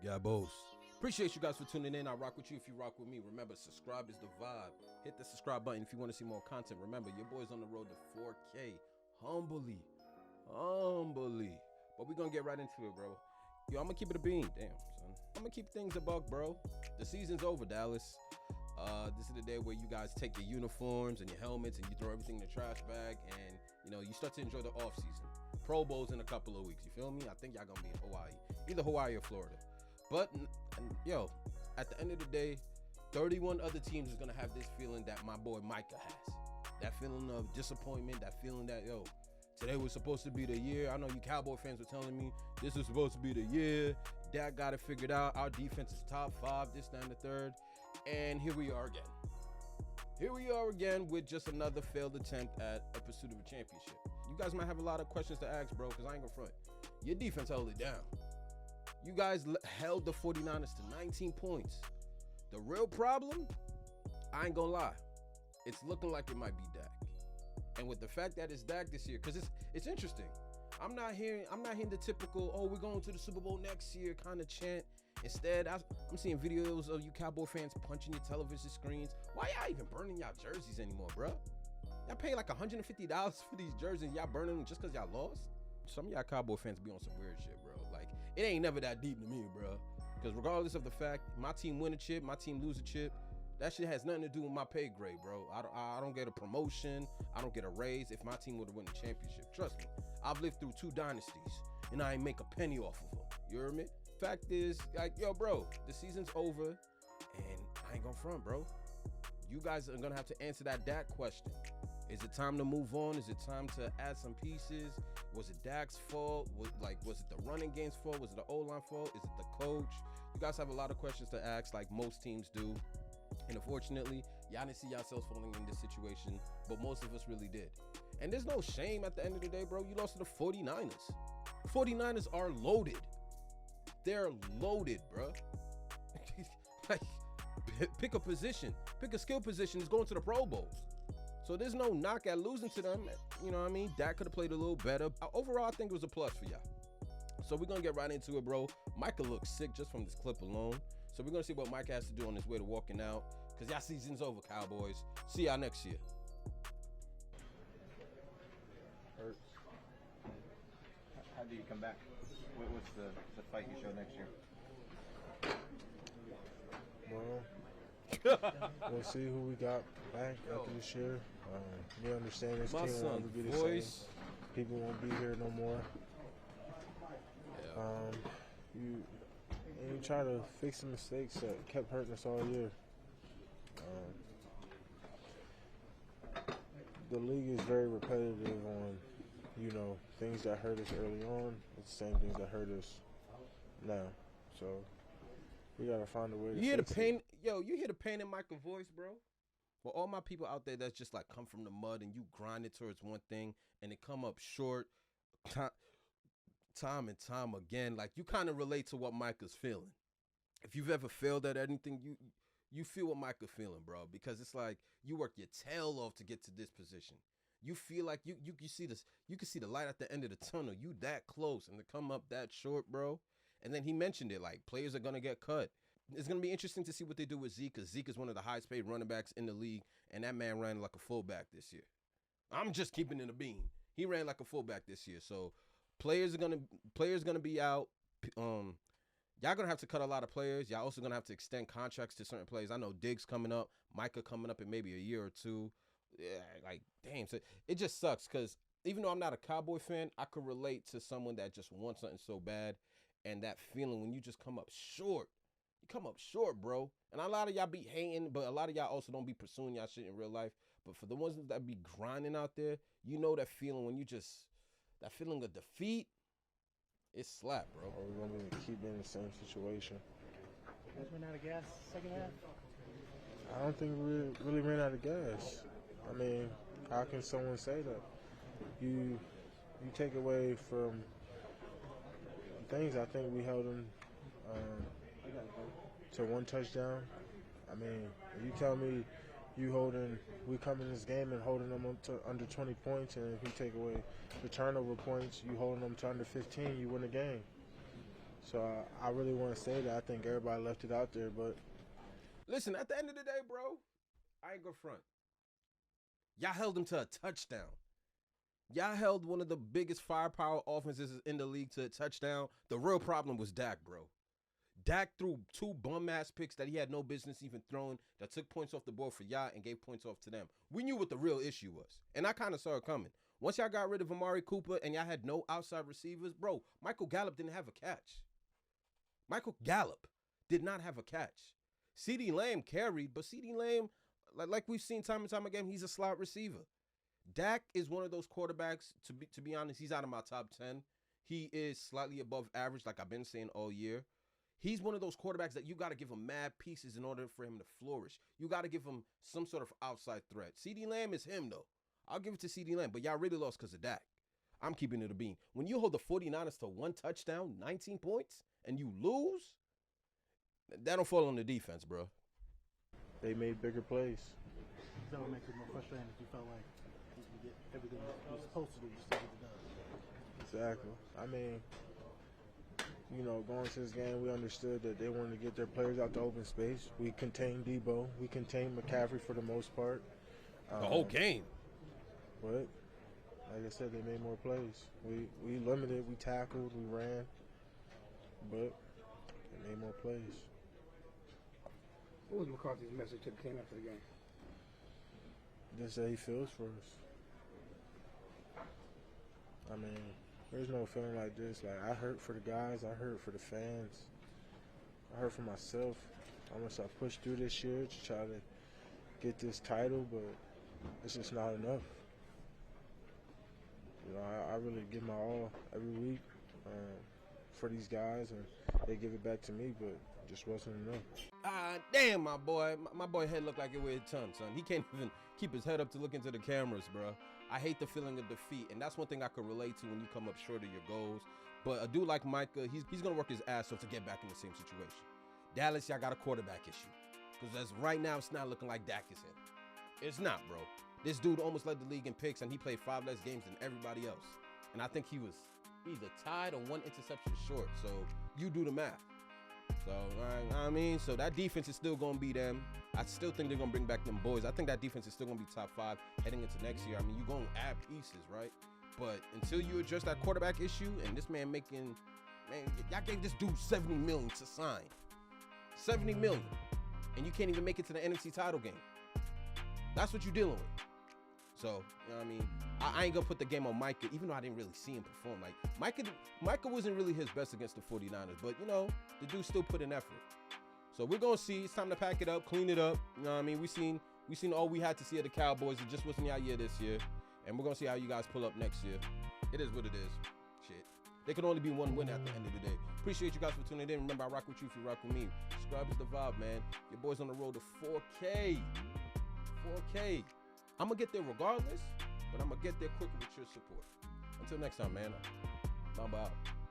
Gabos. Appreciate you guys for tuning in. I rock with you if you rock with me. Remember, subscribe is the vibe. Hit the subscribe button if you want to see more content. Remember, your boy's on the road to 4K. Humbly. But we're going to get right into it, bro. Yo, I'm going to keep it a bean. Damn, son. I'm going to keep things a buck, bro. The season's over, Dallas. This is the day where you guys take your uniforms and your helmets and you throw everything in the trash bag and, you start to enjoy the off season. Pro Bowl's in a couple of weeks, you feel me? I think y'all gonna be in Hawaii. Either Hawaii or Florida. But, at the end of the day, 31 other teams is gonna have this feeling that my boy Micah has. That feeling of disappointment, that feeling that, today was supposed to be the year. I know you Cowboy fans were telling me this is supposed to be the year. Dak got it figured out. Our defense is top 5, this, that, and the third. And here we are again. Here we are again with just another failed attempt at a pursuit of a championship. You guys might have a lot of questions to ask, bro, because I ain't gonna front. Your defense held it down. You guys held the 49ers to 19 points. The real problem, I ain't gonna lie, it's looking like it might be Dak. And with the fact that it's Dak this year, because it's interesting. I'm not hearing the typical, we're going to the Super Bowl next year kind of chant. Instead, I'm seeing videos of you Cowboy fans punching your television screens. Why y'all even burning y'all jerseys anymore, bro? Y'all pay like $150 for these jerseys. Y'all burning them just because y'all lost? Some of y'all Cowboy fans be on some weird shit, bro. Like, it ain't never that deep to me, bro. Because regardless of the fact, my team win a chip, my team lose a chip, that shit has nothing to do with my pay grade, bro. I don't get a promotion. I don't get a raise if my team would have won the championship. Trust me. I've lived through 2 dynasties, and I ain't make a penny off of them. You hear me? Fact is, bro, the season's over, and I ain't gonna front, bro. You guys are gonna have to answer that Dak question. Is it time to move on? Is it time to add some pieces? Was it Dak's fault? Was it the running game's fault? Was it the O-line fault? Is it the coach? You guys have a lot of questions to ask, like most teams do. And unfortunately, y'all didn't see yourselves falling in this situation, but most of us really did. And there's no shame at the end of the day, bro. You lost to the 49ers. 49ers are loaded. They're loaded, bro. Like, pick a position. Pick a skill position is going to the Pro Bowl. So there's no knock at losing to them. You know what I mean? Dak could have played a little better. Overall, I think it was a plus for y'all. So we're going to get right into it, bro. Micah looks sick just from this clip alone. So we're going to see what Micah has to do on his way to walking out. Because y'all season's over, Cowboys. See y'all next year. Hurts. How do you come back? What's the fight you show next year? Well, we'll see who we got back after this year. We understand this team will never be the same. People won't be here no more. You try to fix the mistakes that kept hurting us all year. The league is very repetitive on, things that hurt us early on. It's the same things that hurt us now. So we gotta find a way to You hear the fix pain, it. you hear the pain in Micah's voice, bro? For all my people out there that's just like come from the mud and you grind it towards one thing and it come up short time and time again, like you kind of relate to what Micah's feeling. If you've ever failed at anything, you feel what Micah's feeling, bro, because it's like you work your tail off to get to this position. You feel like you see this, you can see the light at the end of the tunnel. You that close and to come up that short, bro. And then he mentioned it, like players are gonna get cut. It's going to be interesting to see what they do with Zeke, because Zeke is one of the highest paid running backs in the league, and that man ran like a fullback this year. I'm just keeping it a bean. He ran like a fullback this year. So players gonna be out. Y'all gonna have to cut a lot of players. Y'all also gonna have to extend contracts to certain players. I know Diggs coming up, Micah coming up in maybe a year or two. Yeah, like damn. So it just sucks because even though I'm not a Cowboy fan, I could relate to someone that just wants something so bad, and that feeling when you just come up short. You come up short, bro. And a lot of y'all be hating, but a lot of y'all also don't be pursuing y'all shit in real life. But for the ones that be grinding out there, you know that feeling when you just, that feeling of defeat, it's slap, bro. Or we're going to keep in the same situation. You guys ran out of gas second half? I don't think we really ran out of gas. I mean, how can someone say that? You take away from things. I think we held them to 1 touchdown. I mean, if you tell me we come in this game and holding them up to under 20 points, and if you take away the turnover points, you holding them to under 15, you win the game. So I really want to say that I think everybody left it out there, but Listen, at the end of the day, bro, I ain't gonna front. Y'all held him to a touchdown. Y'all held one of the biggest firepower offenses in the league to a touchdown. The real problem was Dak, bro. Dak threw 2 bum-ass picks that he had no business even throwing that took points off the board for y'all and gave points off to them. We knew what the real issue was, and I kind of saw it coming. Once y'all got rid of Amari Cooper and y'all had no outside receivers, bro, Michael Gallup didn't have a catch. Michael Gallup did not have a catch. CeeDee Lamb carried, but CeeDee Lamb, like we've seen time and time again, he's a slot receiver. Dak is one of those quarterbacks, to be honest, he's out of my top 10. He is slightly above average, like I've been saying all year. He's one of those quarterbacks that you got to give him mad pieces in order for him to flourish. You got to give him some sort of outside threat. CeeDee Lamb is him, though. I'll give it to CeeDee Lamb, but y'all really lost because of Dak. I'm keeping it a bean. When you hold the 49ers to 1 touchdown, 19 points, and you lose, that don't fall on the defense, bro. they made bigger plays. That would make it more frustrating if you felt like you could get everything you were supposed to do, you still get it done. Exactly. I mean, going to this game, we understood that they wanted to get their players out to open space. We contained Debo. We contained McCaffrey for the most part. The whole game. But, like I said, they made more plays. We limited, we tackled, we ran. But they made more plays. What was McCarthy's message to the team after the game? Just that he feels for us. I mean, there's no feeling like this. Like, I hurt for the guys. I hurt for the fans. I hurt for myself. I wish I pushed through this year to try to get this title, but it's just not enough. I really give my all every week for these guys, and they give it back to me, but it just wasn't enough. Damn, my boy. My boy head looked like it weighed a ton, son. He can't even keep his head up to look into the cameras, bro. I hate the feeling of defeat, and that's one thing I could relate to when you come up short of your goals. But a dude like Micah, he's going to work his ass off to get back in the same situation. Dallas, y'all got a quarterback issue. Because as right now, it's not looking like Dak is him. It's not, bro. This dude almost led the league in picks, and he played 5 less games than everybody else. And I think he was either tied or 1 interception short. So you do the math. So, so that defense is still going to be them. I still think they're going to bring back them boys. I think that defense is still going to be top 5 heading into next year. I mean, you're going to add pieces, right? But until you address that quarterback issue, and this man y'all gave this dude $70 million to sign. $70 million. And you can't even make it to the NFC title game. That's what you're dealing with. So, I ain't going to put the game on Micah, even though I didn't really see him perform. Like, Micah wasn't really his best against the 49ers, but, the dude still put in effort. So we're going to see. It's time to pack it up, clean it up. We seen all we had to see of the Cowboys. It just wasn't our year this year. And we're going to see how you guys pull up next year. It is what it is. Shit. There can only be one win at the end of the day. Appreciate you guys for tuning in. Remember, I rock with you if you rock with me. Subscribe is the vibe, man. Your boy's on the road to 4K. 4K. I'm going to get there regardless, but I'm going to get there quicker with your support. Until next time, man. Bye-bye.